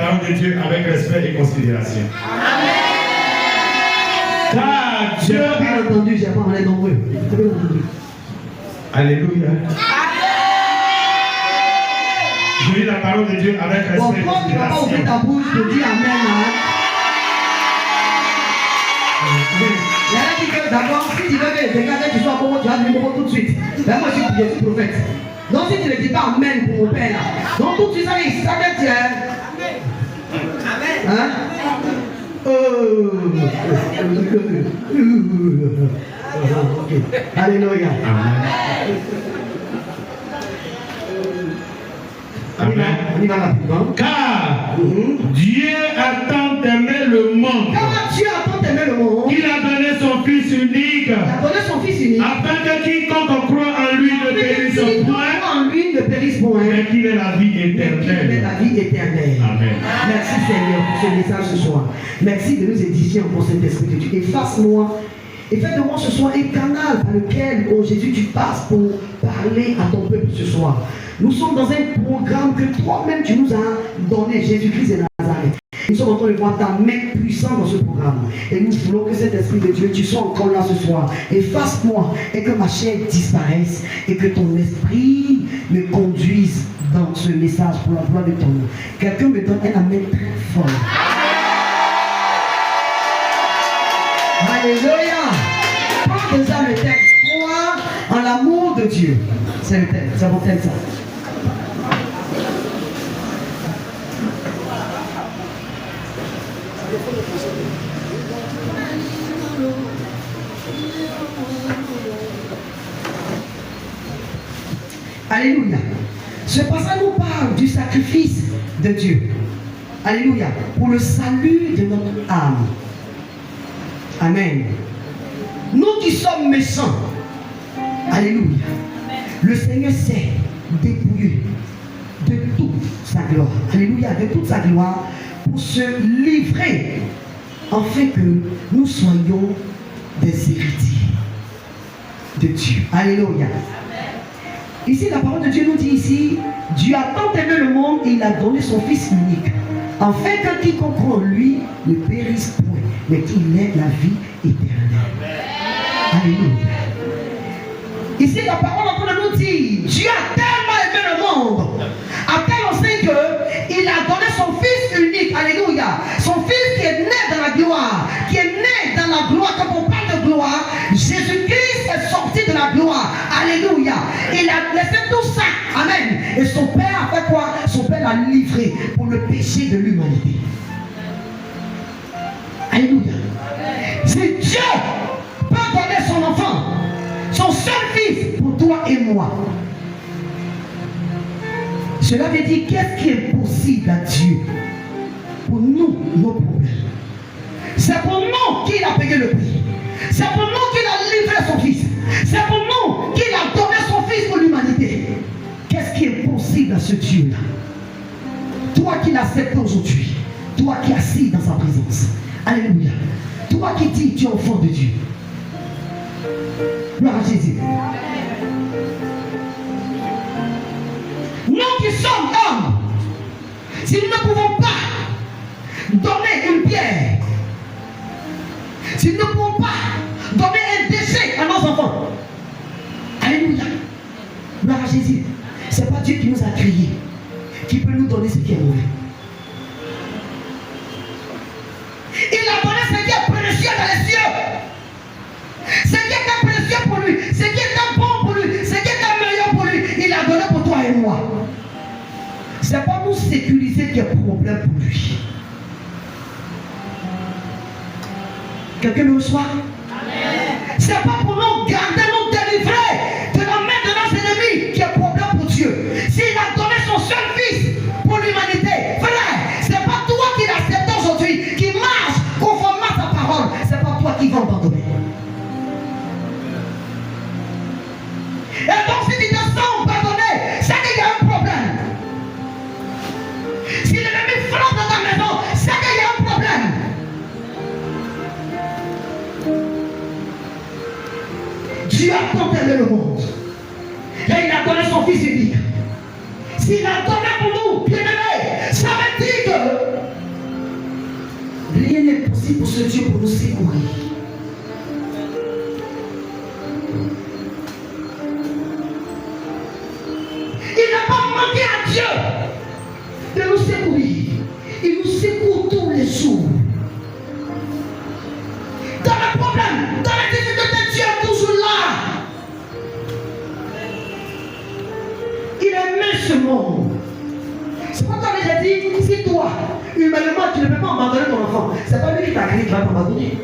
parole de Dieu avec respect et considération. Amen. Car Dieu a entendu, j'ai pas entendu nombreux. Alléluia. Je lis la parole de Dieu avec respect et considération. Pourquoi tu ne vas pas ouvrir ta bouche de dire Amen? Il y a un qui dit d'abord, si tu veux que quelqu'un qui soit bon, tu vas dire bon tout de suite. Ben moi je suis prophète. Donc si tu ne dis pas Amen pour mon père là, donc tout de suite ça veut dire Amen. Hein? Okay. Alléluia. Amen. On y va rapidement. Car Dieu a tant aimé le monde. Car Dieu a tant aimé le monde. Il a donné son Fils unique. Il a donné son Fils unique. Afin que quiconque croit en lui ne périsse point. En lui ne périsse point. Mais qu'il ait la vie éternelle. La vie éternelle. Amen. Merci Seigneur pour ce message ce soir. Merci de nous édifier pour cet esprit de Dieu. Efface-moi. Et fais de moi ce soir un canal par lequel, oh Jésus, tu passes pour parler à ton peuple ce soir. Nous sommes dans un programme que toi-même tu nous as donné, Jésus-Christ et Nazareth. Nous sommes en train de voir ta main puissante dans ce programme. Et nous voulons que cet esprit de Dieu, tu sois encore là ce soir. Efface-moi et que ma chair disparaisse et que ton esprit me conduise dans ce message pour la gloire de ton nom. Quelqu'un me donne un amen très fort. Alléluia. Prends déjà le thème. Croire en l'amour de Dieu. C'est le thème. C'est mon thème ça. Alléluia. Ce passage nous parle du sacrifice de Dieu. Alléluia. Pour le salut de notre âme. Amen. Nous qui sommes méchants. Alléluia. Le Seigneur sait dépouiller de toute sa gloire. Alléluia. De toute sa gloire. Pour se livrer. Afin que nous soyons des héritiers de Dieu. Alléluia. Ici, la parole de Dieu nous dit ici, Dieu a tant aimé le monde et il a donné son Fils unique, afin que quiconque croit en lui ne périsse point, mais qu'il ait la vie éternelle. Alléluia. Ici, la parole nous dit, Dieu a tellement aimé le monde, à tel enseigne qu'il a donné son Fils unique. Alléluia. Son Fils qui est né dans la gloire, qui est né dans la gloire. Quand on parle de gloire, Jésus-Christ est sorti de la gloire. Alléluia. Il a laissé tout ça. Amen. Et son Père a fait quoi? Son Père l'a livré pour le péché de l'humanité. Alléluia. Si Dieu peut donner son enfant, son seul fils, pour toi et moi, cela veut dire qu'est-ce qui est possible à Dieu pour nous, nos problèmes. C'est pour nous qu'il a payé le prix. C'est pour nous qu'il a livré son fils. C'est pour nous qu'il a donné son fils pour l'humanité. Qu'est-ce qui est possible à ce Dieu-là? Toi qui l'acceptes aujourd'hui, toi qui es assis dans sa présence. Alléluia. Toi qui dis tu es enfant de Dieu. Gloire à Jésus. Nous qui sommes hommes, si nous ne pouvons pas donner une pierre, si nous ne pouvons pas donner un déchet à nos enfants, alléluia, gloire à Jésus, ce n'est pas Dieu qui nous a créés, qui peut nous donner ce qui est mauvais. Il a donné ce qui est précieux dans les cieux, ce qui est précieux pour lui, ce qui est bon pour lui, ce qui est meilleur pour lui, il a donné pour toi et moi. Ce n'est pas nous sécuriser qui est problème pour lui. Quelqu'un me reçoit? Ce n'est pas pour nous garder, nous délivrer de la main de nos ennemis qui est problème pour Dieu. S'il a donné son seul fils pour l'humanité, frère, ce n'est pas toi qui l'acceptes aujourd'hui, qui marche conformément à sa parole. Ce n'est pas toi qui vas abandonner. Et donc si tu te sens pardonné, c'est qu'il y a un problème. Si l'ennemi frappe dans ta maison, c'est qu'il y a un problème. Dieu a tant aimé le monde. Et il a donné son fils unique. S'il a donné pour nous, bien aimé, ça veut dire que sorti pour ce Dieu pour nous secourir. Il n'a pas manqué à Dieu de nous secourir. Il nous secoue tous les jours. Dans le problème, dans les difficultés, Dieu est toujours là. Il aimait ce monde. C'est pourquoi j'ai dit, si toi, humainement, tu ne peux pas abandonner ton enfant, c'est pas lui qui t'a créé qui va t'abandonner.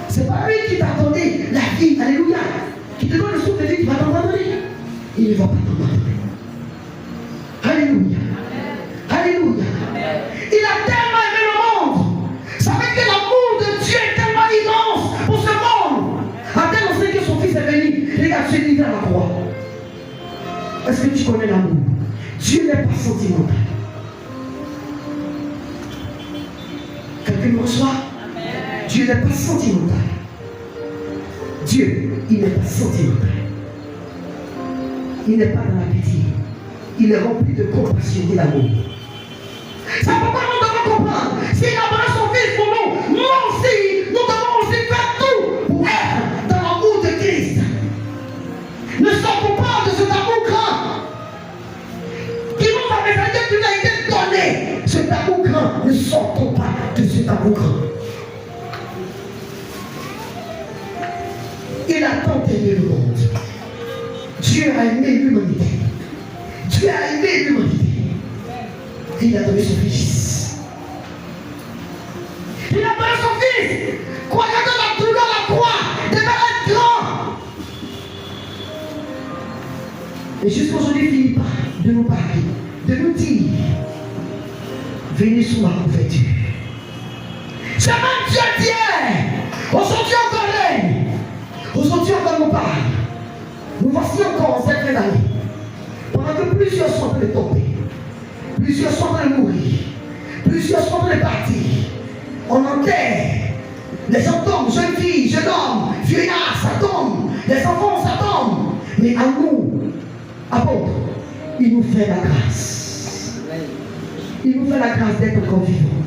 C'est pas lui qui t'a donné la vie, alléluia, qui te donne le souffle de vie qui va t'abandonner. Il ne va pas t'abandonner. Alléluia. Alléluia. Il a tellement aimé le monde. Ça veut dire que l'amour de Dieu est tellement immense pour ce monde. À tel enseigne que son fils est venu. Regarde, tu es livré à la croix. Est-ce que tu connais l'amour? Dieu n'est pas sentimental. Quelqu'un me reçoit? Dieu n'est pas sentimental. Dieu, il n'est pas sentimental. Il n'est pas dans la pitié. Il est rempli de compassion et d'amour. C'est pourquoi nous devons comprendre. S'il a donné son fils pour nous, nous aussi, nous devons aussi faire tout pour être dans l'amour de Christ. Ne sortons pas de cet amour grand qui nous a révélé, qui nous a été donné. Cet amour grand, ne sortons pas de cet amour grand. Il a tant aimé le monde. Dieu a aimé l'humanité. Dieu a aimé l'humanité. Et il a donné son fils. Il a donné son fils. Croyant que la douleur, la croix devait être grand. Et jusqu'aujourd'hui, il finit pas de nous parler, de nous dire, venez sous ma couverture. C'est même Dieu d'hier. Aujourd'hui encore règne. Aujourd'hui encore nous parle. Nous voici encore en cette fin d'année. Pendant que plusieurs sont en train de tomber, plusieurs sont en train de mourir, plusieurs sont en train de partir, on enterre, les gens tombent, jeunes filles, jeunes hommes, vieillards, ça tombe, les enfants, ça tombe. Mais à nous, apôtres, il nous fait la grâce. Il nous fait la grâce d'être encore vivants.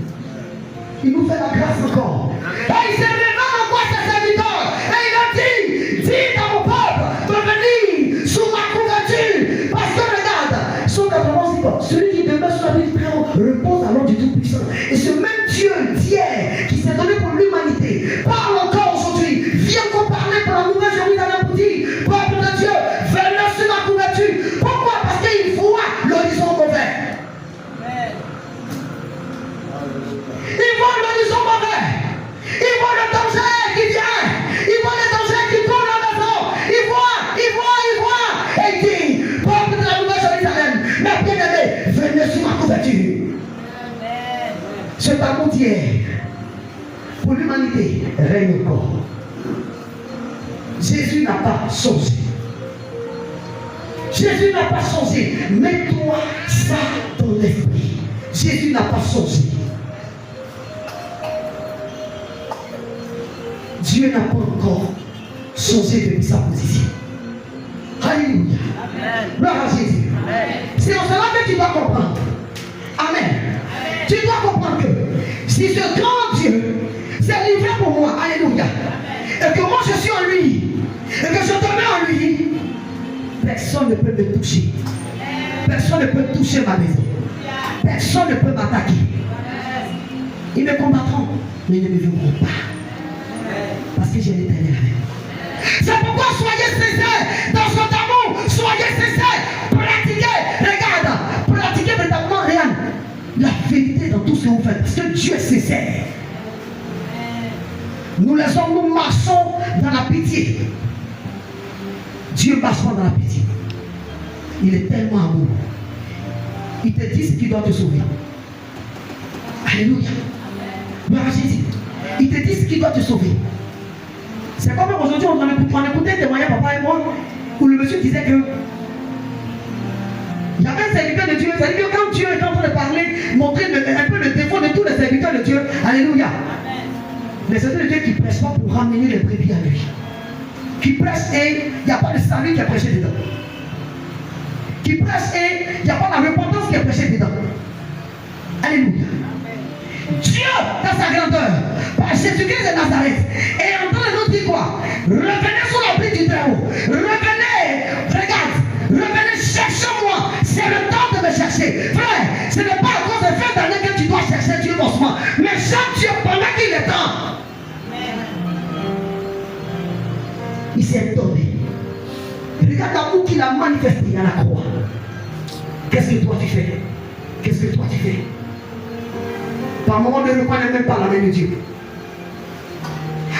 Il nous fait la grâce encore. Et il s'est levé encore ses serviteurs. Et il a dit, dites à mon peuple de venir sous ma couverture. Parce que regarde, son 91, celui qui demeure sur la vie du très haut repose à l'ordre du Tout-Puissant. Et ce même Dieu d'hier qui s'est donné pour l'humanité parle encore aujourd'hui. Viens encore parler pour la nouvelle Jérusalem pour dire, peuple de Dieu, venez sur ma couverture. Pourquoi? Parce qu'il voit l'horizon mauvais. Il voit l'horizon mauvais. Il voit le danger qui vient. Il voit le danger qui tourne à la maison. Il voit. Et il dit, peuple de la nouvelle Jérusalem, mes bien-aimés, venez sur ma couverture. Cet amour d'hier, pour l'humanité, règne encore. Jésus n'a pas changé. Jésus n'a pas changé. Mets-toi ça dans l'esprit. Jésus n'a pas changé. Dieu n'a pas encore changé depuis sa position. Alléluia. Gloire à Jésus. C'est en cela que tu dois comprendre. Amen. Tu dois comprendre que si ce grand Dieu s'est livré pour moi, alléluia, et que moi je suis en lui, et que je te mets en lui, personne ne peut me toucher. Personne ne peut toucher ma maison. Personne ne peut m'attaquer. Ils me combattront, mais ils ne me verront pas. Parce que j'ai l'Éternel avec moi. C'est pourquoi soyez sincères dans son amour. Soyez sincères. Pratiquez. Regarde. Pratiquez véritablement rien. La vérité dans tout ce que vous faites. Parce que Dieu est sincère. Nous les hommes, nous marchons dans la pitié. Dieu marche pas dans la pitié. Il est tellement amour. Il te dit ce qui doit te sauver. Alléluia. Gloire à Jésus. Il te dit ce qui doit te sauver. C'est comme aujourd'hui, on écoutait un témoignage, papa et moi, où le monsieur disait que il y avait un serviteur de Dieu. C'est-à-dire que quand Dieu est en train de parler, montrer un peu le défaut de tous les serviteurs de Dieu, alléluia. Les serviteurs de Dieu qui ne prêchent pas pour ramener les brebis à lui. Qui prêchent et il n'y a pas de salut qui est prêché dedans. Qui prêchent et il n'y a pas la repentance qui est prêchée dedans. Alléluia. Dieu ce n'est pas à cause de 20 années que tu dois chercher Dieu forcément. Mais chaque Dieu pendant qu'il est temps. Il s'est donné. Regarde l'amour qu'il a manifesté à la croix. Qu'est-ce que toi tu fais? Qu'est-ce que toi tu fais? Par moment, on ne reconnaît même pas la main de Dieu.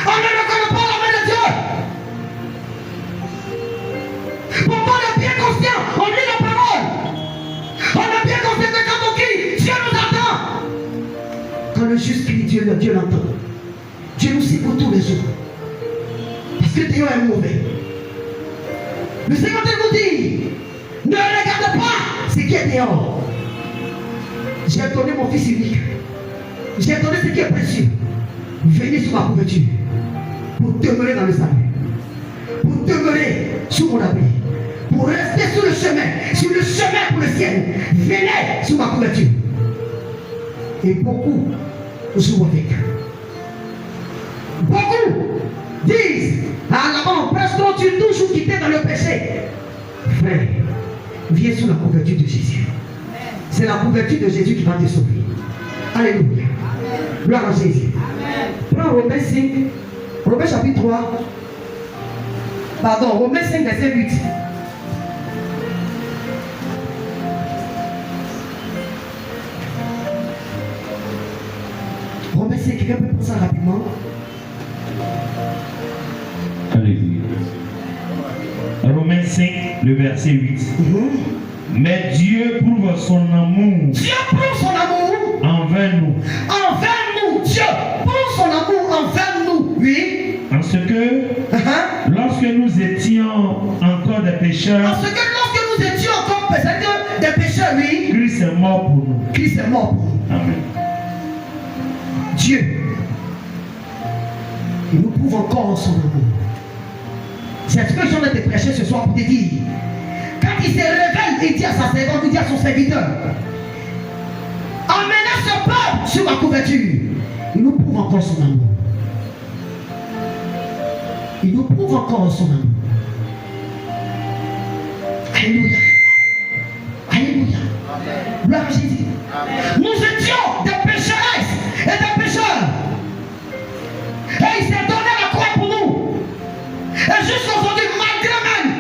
On ne reconnaît pas la main de Dieu. Pourtant, on est bien conscient. On lit la parole. On est bien conscient que quand on crie, Dieu nous entend. Quand le juste crie, Dieu l'entend. Dieu nous secoue tous les jours. Parce que Dieu est mauvais. Le Seigneur nous dit, ne regarde pas ce qui est dehors. J'ai donné mon fils unique. J'ai donné ce qui est précieux. Venez sur ma couverture. Pour demeurer dans le salut. Pour demeurer sous mon abri. Pour rester sur le chemin pour le ciel. Venez sous ma couverture. Et beaucoup jouent avec. Beaucoup disent, à l'avant, presque tu toujours quitté dans le péché. Frère, viens sous la couverture de Jésus. C'est la couverture de Jésus qui va te sauver. Alléluia. Gloire à Jésus. Prends Romains 5, Romains chapitre 3. Pardon, Romains 5, verset 8. Romains 5, quelqu'un peut prendre ça rapidement? Alléluia. Romains 5, le verset 8. Mais Dieu prouve son amour. Dieu prouve son amour envers nous. Envers nous. Dieu prouve son amour envers nous. Oui. En ce que, lorsque nous étions encore des pécheurs, Parce que lorsque nous étions encore des pécheurs, oui. Christ est mort pour nous. Christ est mort pour nous. Amen. Dieu, il nous prouve encore son amour. C'est ce que j'en ai prêché ce soir pour te dire. Quand il se révèle, il dit à sa servante, il dit à son serviteur, emmenez ce peuple sur ma couverture. Il nous prouve encore son amour. Il nous prouve encore son amour. Alléluia. Alléluia. Gloire à Jésus. Nous étions des pécheresses et des pécheurs. Et il s'est donné la croix pour nous. Et jusqu'aujourd'hui, malgré même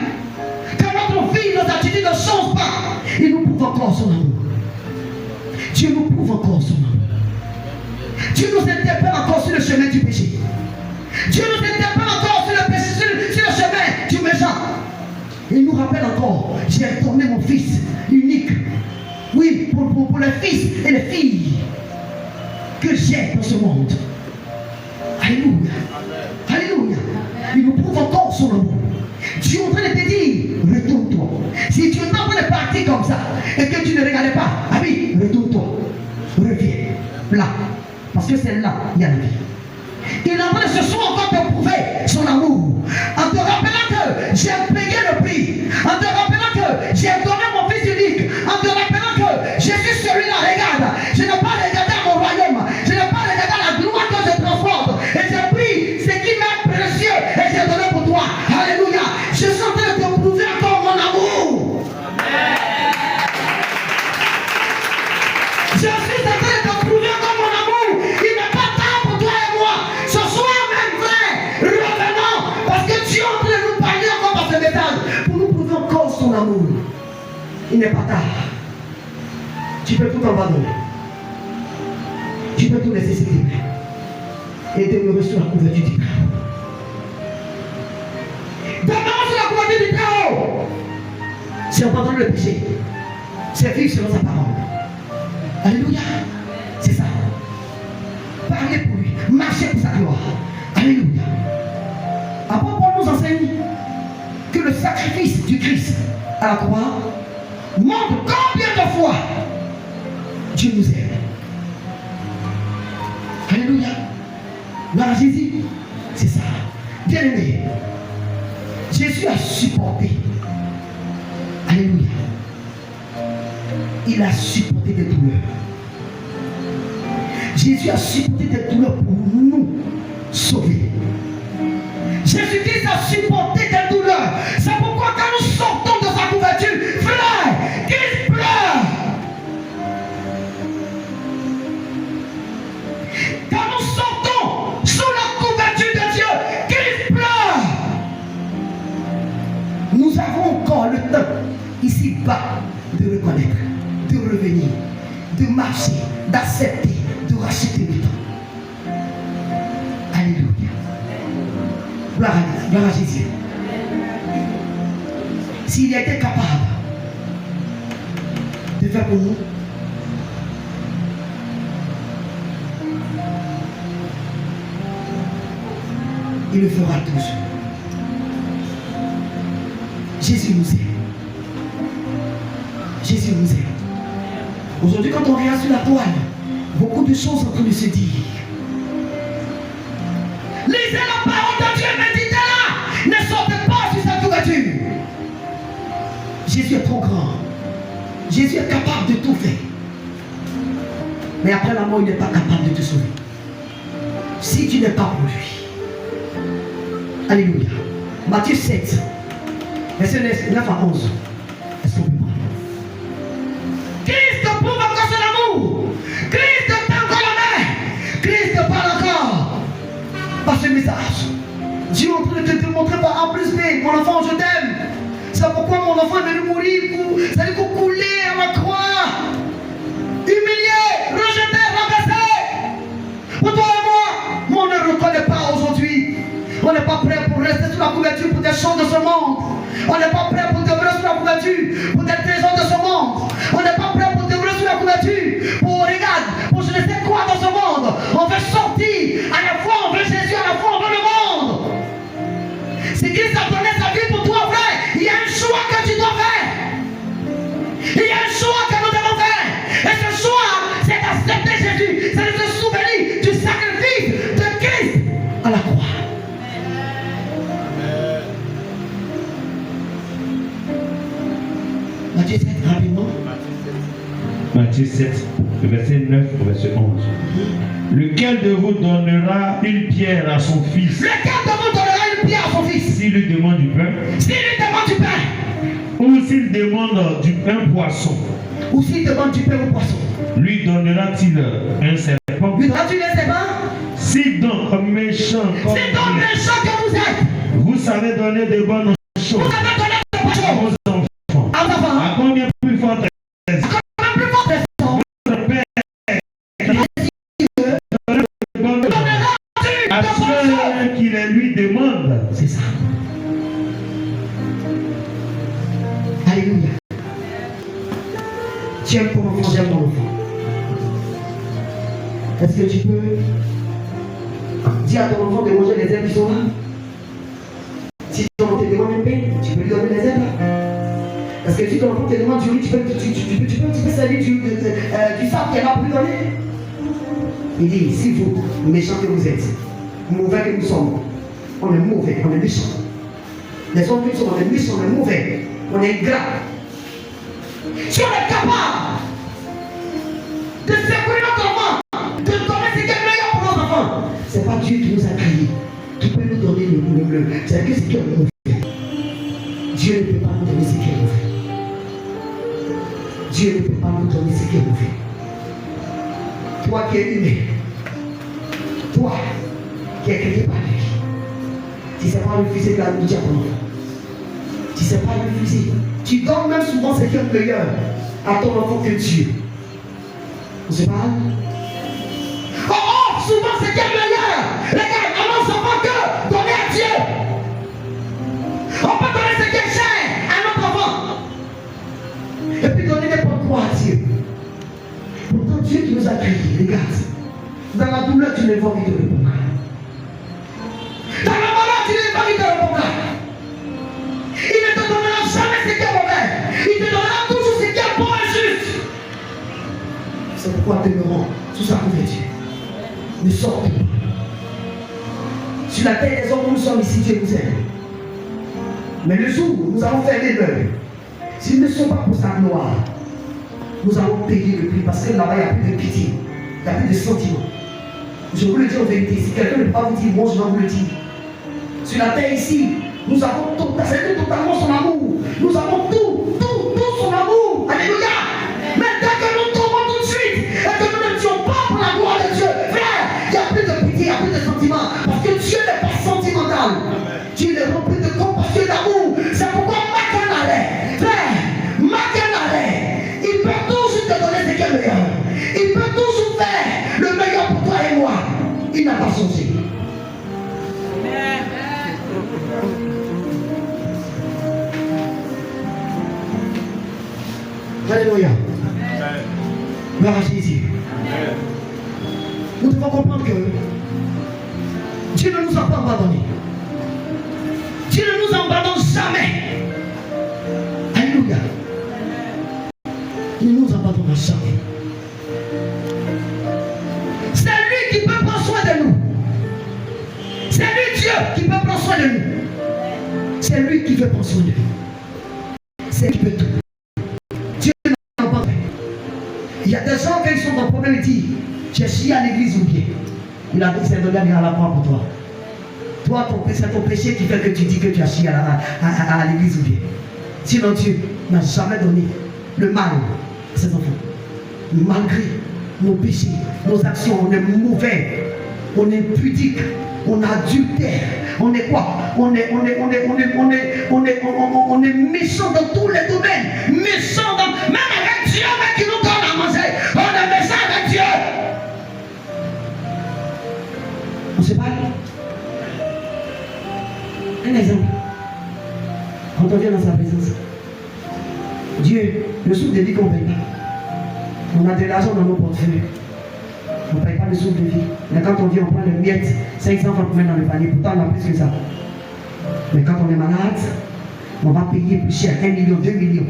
que notre vie, nos attitudes ne changent pas, il nous prouve encore son amour. Dieu nous prouve encore son amour. Dieu nous interpelle encore sur le chemin du péché. Dieu nous interpelle encore sur le péché, sur le chemin du méchant. Il nous rappelle encore, j'ai donné mon fils unique. Oui, pour les fils et les filles que j'ai dans ce monde. Alléluia. Alléluia. Il nous prouve encore son amour. Dieu est en train de te dire, retourne-toi. Si tu es en train de partir comme ça et que tu ne regardais pas, ah oui, retourne-toi. Reviens là. Parce que c'est là, il y a la vie. Il est en train de ce soir encore te prouver son amour. En te rappelant que j'ai payé le prix. En te rappelant que j'ai donné mon fils unique. En te rappelant que je suis celui-là, regarde. Je n'ai pas regardé à mon royaume. Je n'ai pas regardé à la gloire que je transporte. Et j'ai pris ce qui m'est précieux et j'ai donné pour toi. Alléluia. Je suis en train de te prouver encore mon amour. Je suis en train de te prouver encore mon amour. Il n'est pas tard pour toi et moi. Ce soir même, frère, revenons. Parce que Dieu est en train de nous parler encore par ce message. Pour nous prouver encore son amour. Il n'est pas tard. Tu peux tout abandonner. Tu peux tout laisser s'il te plaît. Et demeurer sur la couverture du chaos. Demeurer sur la couverture du chaos. C'est abandonner le péché. C'est vivre selon sa parole. Alléluia. C'est ça. Parlez pour lui. Marchez pour sa gloire. Alléluia. Après, Paul nous enseigne que le sacrifice du Christ à la croix montre combien de fois Dieu nous aime. Alléluia. Gloire à Jésus. C'est ça. Bien aimé. Jésus a supporté. Alléluia. Il a supporté des douleurs. Jésus a supporté des douleurs pour nous sauver. Jésus-Christ a supporté des douleurs. C'est pourquoi quand nous sortons de sa couverture, frère, Christ pleure. reconnaître, de revenir, de marcher, d'accepter, de racheter le temps. Alléluia. Gloire à Jésus. S'il était capable de faire pour nous, il le fera toujours. Jésus nous aime. Jésus nous aime. Aujourd'hui, quand on regarde sur la toile, beaucoup de choses sont en train de se dire. Lisez la parole de Dieu, méditez-la. Ne sortez pas sur cette couverture. Jésus est trop grand. Jésus est capable de tout faire. Mais après la mort, il n'est pas capable de te sauver. Si tu n'es pas pour lui. Alléluia. Matthieu 7, verset 9 à 11. Est-ce qu'on peut parler? Christ prouve encore son amour. Christ tend encore la main. Christ parle encore par ce message. Dieu est en train de te démontrer par A plus B. Mon enfant, je t'aime. C'est pourquoi mon enfant est venu mourir pour couler à la croix. Humilié, rejeté, rabaissé. Pour toi et moi, mais on ne reconnaît pas aujourd'hui. On n'est pas prêt pour rester sous la couverture pour des choses de ce monde. On n'est pas prêt pour demeurer sous la couverture pour des trésors de ce monde. On n'est pas prêt pour demeurer sous la couverture pour, regarde, pour je ne sais quoi dans ce monde. On veut sortir. À la fois on veut Jésus, à la fois on veut le monde. Si Christ a donné sa vie pour toi, frère, il y a un choix que tu dois faire. Il y a un choix que nous devons faire. Et ce choix, c'est d'accepter Jésus. C'est de se souvenir du sacrifice de Christ à la croix. Matthieu 7, rapidement. Matthieu 7, le verset 9 au verset 11. Lequel de vous donnera une pierre à son fils? Lequel de vous donnera une pierre à son fils? S'il lui demande du pain. S'il lui demande du pain. Ou s'il demande un poisson. Ou s'il demande du pain au poisson. Lui donnera-t-il un serpent? Lui donnera-t-il un serpent? Si donc méchant comme que vous êtes, vous savez donner de bonnes choses. Vous savez donner de bonnes choses. À vos enfants. À combien plus forte à ceux qui les lui demandent. C'est ça. Alléluia. Tu aimes ton enfant, j'aime ton enfant. Est-ce que tu peux dire à ton enfant de manger les herbes qui sont là? Si ton enfant te demande un pain, tu peux lui donner les herbes. Est-ce que si ton enfant te demande du riz, tu peux salir du sable qu'elle va plus donner? Il dit, si vous, méchants que vous êtes, mauvais que nous sommes, on est mauvais, on est méchants. Les hommes que nous sommes, on est méchants, on est mauvais, on est ingrats. Si on est capable de secourir notre enfant, de donner ce qui est meilleur pour nos enfants, c'est pas Dieu qui nous a créés, qui peut nous donner le bleu. C'est que ce qui est mauvais. Dieu ne peut pas nous donner ce qui est mauvais. Dieu ne peut pas nous donner ce qui est mauvais. Toi qui es humain, toi qui es créé par lui, tu ne sais pas refuser de la nourriture à ton enfant. Tu ne sais pas refuser. Tu donnes même souvent ce qui est meilleur à ton enfant que Dieu. On se parle? Oh, souvent ce qui est meilleur, regarde, à nos enfants que donner à Dieu. On peut donner ce qui est cher à notre enfant. Et puis donner n'importe quoi à Dieu. Pourtant, Dieu qui nous a créés, regarde, dans la douleur, tu n'es pas envie de répondre. Dans la malade, tu n'es pas envie de répondre. Il ne te donnera jamais ce qui est mauvais. Il te donnera toujours ce qui est bon et juste. C'est pourquoi demeurons sous sa couverture. Ne sortons pas. Sur la terre des hommes, nous sommes ici, Dieu nous aime. Mais le jour où nous allons faire les meubles, s'ils ne sont pas pour sa gloire, nous allons payer le prix parce que là-bas, il n'y a plus de pitié, il n'y a plus de sentiments. Je vous le dis en vérité, si quelqu'un ne peut pas vous dire, moi je dois vous le dire. Sur la terre ici, nous avons totalement son amour. Nous avons tout son amour. Alléluia. Mais dès que nous tombons tout de suite et que nous ne disons pas pour la gloire de Dieu, frère, il n'y a plus de pitié, il n'y a plus de sentiments. Parce que Dieu n'est pas sentimental. Dieu est rempli de compassion et d'amour. C'est pourquoi Macanaré, frère, Macanaré, Il peut toujours faire le meilleur pour toi et moi. Il n'a pas changé. Alléluia. Gloire à Jésus. Nous devons comprendre que Dieu ne nous a pas abandonnés. Dieu ne nous abandonne jamais. Alléluia. Il ne nous abandonnera jamais. C'est lui qui peut prendre soin de nous. C'est lui Dieu qui peut prendre soin de nous. C'est lui qui veut prendre soin de nous. C'est lui qui peut tout. Dieu n'a pas fait. Il y a des gens qui sont dans le problème et disent, j'ai chié à l'église ou bien. Il a dit, c'est donné à la croix pour toi. Toi, c'est ton péché qui fait que tu dis que tu as chié à l'église ou bien. Sinon, Dieu n'a jamais donné le mal à ses enfants. Malgré nos péchés, nos actions, on est mauvais, on est pudique, on adultère, on est quoi? On est méchant dans tous les domaines, méchant dans, même avec Dieu, même qui nous donne à manger, on est méchant avec Dieu. On se parle. Un exemple. Quand on vient dans sa présence, Dieu, le souffle de vie qu'on ne paye pas. On a de l'argent dans nos portefeuilles. On ne paye pas le souffle de vie. Mais quand on vient, on prend les miettes, 500 francs pour mettre dans le panier. Pourtant, on a plus que ça. Mais quand on est malade, on va payer plus cher. 1 million, 2 millions,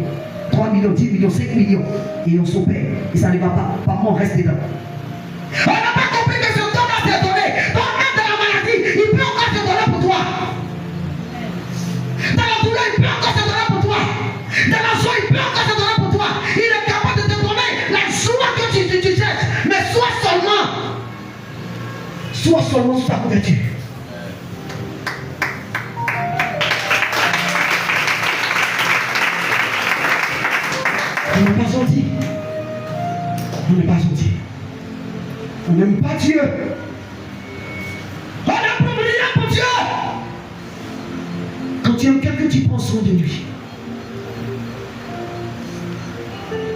3 millions, 10 millions, 5 millions. Et on s'opère. Et ça ne va pas. Par contre, on reste dedans. On n'a pas compris que ce don-là t'est donné. Donc, même dans la maladie, il peut encore te donner pour toi. Dans la douleur, il peut encore te donner pour toi. Dans la joie, il peut encore te donner pour toi. Il est capable de te donner la joie que tu cherches. Mais sois seulement sur ta couverture. On n'est pas gentil. On n'est pas gentil. On n'aime pas Dieu. On a pour rien pour Dieu. Quand tu aimes quelqu'un, tu prends soin de lui.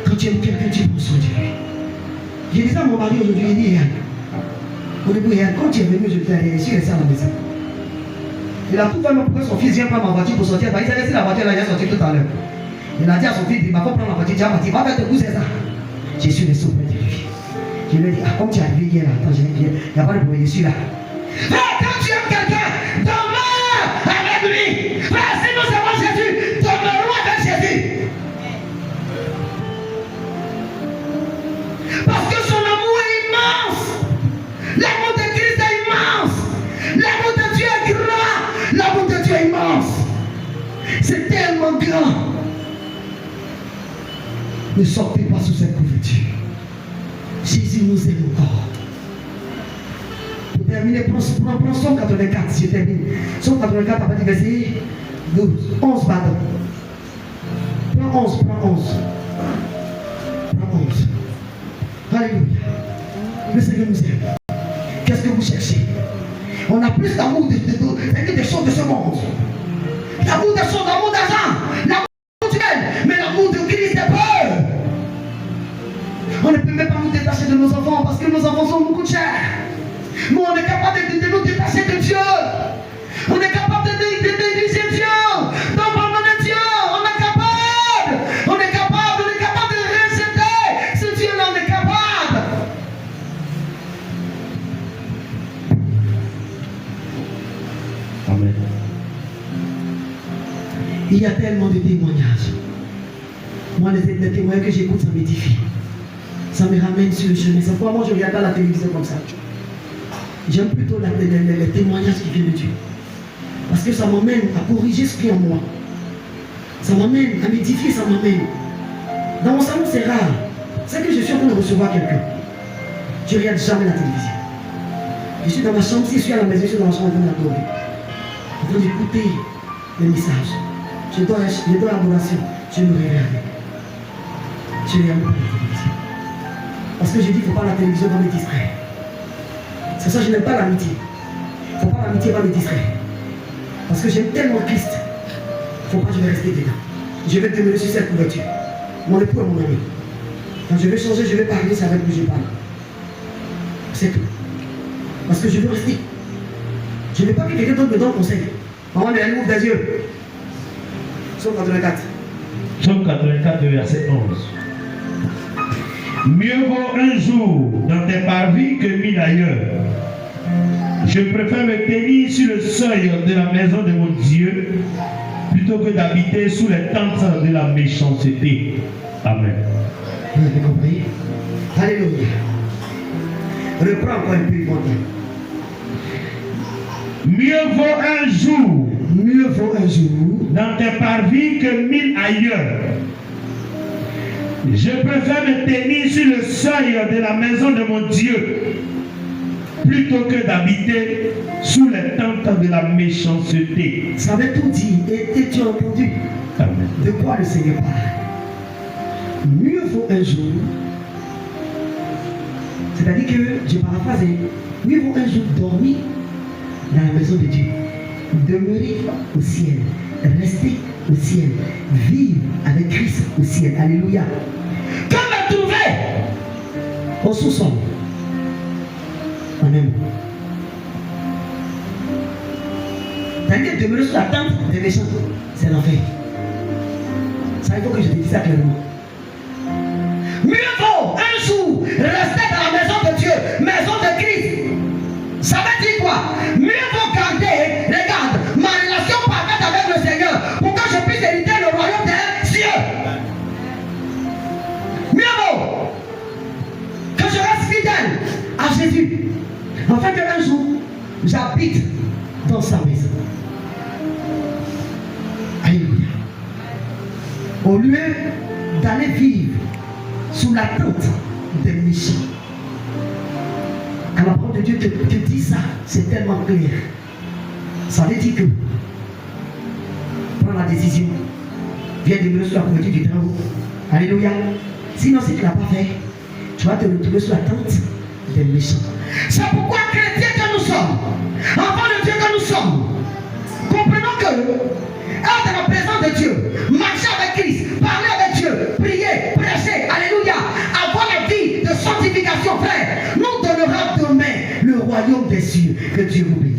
Quand tu aimes quelqu'un, tu prends soin de lui. J'ai dit ça à mon mari aujourd'hui, il dit, au début, quand tu es venu, je t'ai reçu à la maison. Il a tout fait, mais pourquoi son fils vient prendre ma voiture pour sortir? Il s'est laissé la voiture là, il est sorti tout à l'heure. Il a dit à son fils, il m'a pas prendre la voiture, il va faire de vous, c'est ça. Je suis resté auprès de lui. Je lui ai dit, comme tu es arrivé hier, attends, il n'y a pas de problème, je suis là. Frère, quand tu aimes quelqu'un, demeure avec lui. Frère, si nous avons Jésus, demeurons avec Jésus. Parce que son amour est immense. L'amour de Christ est immense. L'amour de Dieu est grand. L'amour de Dieu est immense. C'est tellement grand. Ne sortez pas sous cette couverture. Jésus nous aime encore. Pour terminer, prends Somme 84, je termine. Somme 84, à partir du verset 12, 11, pardon. Prends 11. Alléluia. Le Seigneur nous aime. Qu'est-ce que vous cherchez? On a plus d'amour des choses de ce monde. L'amour des choses, l'amour d'argent, l'amour mutuel, mais l'amour de Christ est peu. On ne peut même pas nous détacher de nos enfants parce que nos enfants sont beaucoup chers. Nous, on est capable de nous détacher de Dieu. On est capable de négliger Dieu. D'abandonner Dieu. On est capable de rejeter ce Dieu-là. On est capable. Amen. Il y a tellement de témoignages. Moi, les témoignages que j'écoute, ça m'édifie. Ça me ramène sur le chemin. C'est pourquoi moi, je ne regarde pas la télévision comme ça. J'aime plutôt les témoignages qui viennent de Dieu. Parce que ça m'amène à corriger ce qui est en moi. Ça m'amène à m'édifier, ça m'amène. Dans mon salon, c'est rare. C'est que je suis en train de recevoir quelqu'un. Je ne regarde jamais la télévision. Je suis dans ma chambre, si je suis à la maison, je suis dans la chambre en train d'adorer. En train d'écouter les messages. Je dois l'adoration. Je me regarde. Je regarde pas la télévision. Parce que je dis qu'il ne faut pas la télévision va me distraire. C'est ça que je n'aime pas l'amitié. Il ne faut pas l'amitié va me distraire. Parce que j'aime tellement Christ. Il ne faut pas que je vais rester dedans. Je vais demeurer sur cette couverture. Mon époux est mon ami. Quand je vais changer, je vais parler, c'est avec lui que je parle. C'est tout. Parce que je veux rester. Je ne veux pas que quelqu'un d'autre me donne conseil. Maman, mais elle ouvre des yeux. Psaume 84. Psaume 84, verset 11. Mieux vaut un jour dans tes parvis que 1000 ailleurs. Je préfère me tenir sur le seuil de la maison de mon Dieu plutôt que d'habiter sous les tentes de la méchanceté. Amen. Vous avez compris? Alléluia. Reprends encore un peu le montant. Mieux vaut un jour dans tes parvis que 1000 ailleurs. Je préfère me tenir sur le seuil de la maison de mon Dieu plutôt que d'habiter sous les tentes de la méchanceté. Ça veut tout dire. Et tu as entendu? Amen. De quoi le Seigneur parle? Mieux vaut un jour. C'est-à-dire que, je paraphrase, mieux vaut un jour dormir dans la maison de Dieu, demeurer au ciel, rester au ciel, vivre avec Christ au ciel. Alléluia. Comme me trouver au sous-sol. En un mot. C'est-à-dire demeurer sous la tente des méchants, c'est l'enfer. Ça, il faut que je te dise ça clairement. Mieux vaut un jour rester dans la maison de Dieu, maison de Christ. Ça veut dire quoi? Mieux vaut garder, regarde, ma relation parfaite avec le Seigneur pour que je puisse hériter le royaume des cieux. Mieux vaut que je reste fidèle à Jésus, afin qu'un jour j'habite dans sa maison. Alléluia. Au lieu d'aller vivre sous la tente des méchants. Quand la parole de Dieu te dit ça, c'est tellement clair. Ça veut dire que prends la décision. Viens demeurer sur la couverture du très haut. Alléluia. Sinon, si tu ne l'as pas fait, tu vas te retrouver sur la tente des méchants. C'est pourquoi, chrétiens que nous sommes, enfants de Dieu que nous sommes, comprenons que être dans la présence de Dieu, marcher avec Christ, parler avec Dieu, prier, prêcher, alléluia, avoir la vie de sanctification, frère, nous donnera demain le royaume des cieux. Que Dieu vous bénisse.